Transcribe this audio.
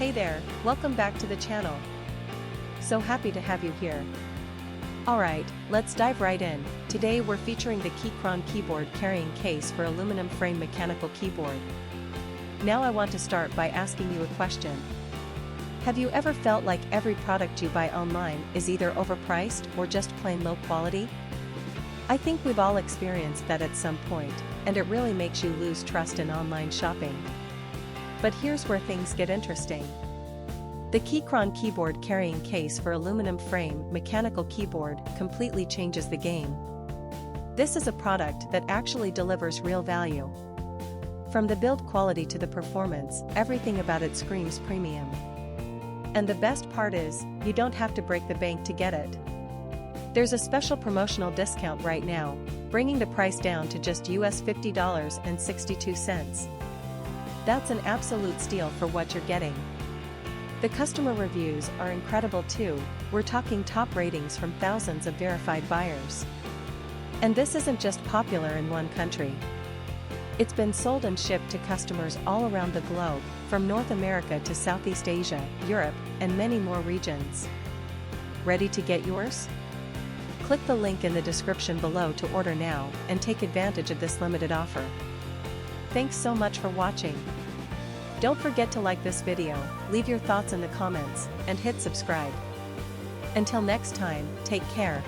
Hey there, welcome back to the channel. So happy to have you here. Alright, let's dive right in. Today we're featuring the Keychron Keyboard Carrying Case for aluminum frame mechanical keyboard. Now I want to start by asking you a question. Have you ever felt like every product you buy online is either overpriced or just plain low quality? I think we've all experienced that at some point, and it really makes you lose trust in online shopping. But here's where things get interesting. The Keychron Keyboard Carrying Case for aluminum frame mechanical keyboard completely changes the game. This is a product that actually delivers real value. From the build quality to the performance, everything about it screams premium. And the best part is, you don't have to break the bank to get it. There's a special promotional discount right now, bringing the price down to just US $50.62. That's an absolute steal for what you're getting. The customer reviews are incredible too. We're talking top ratings from thousands of verified buyers. And this isn't just popular in one country. It's been sold and shipped to customers all around the globe, from North America to Southeast Asia, Europe, and many more regions. Ready to get yours? Click the link in the description below to order now and take advantage of this limited offer. Thanks so much for watching. Don't forget to like this video, leave your thoughts in the comments, and hit subscribe. Until next time, take care.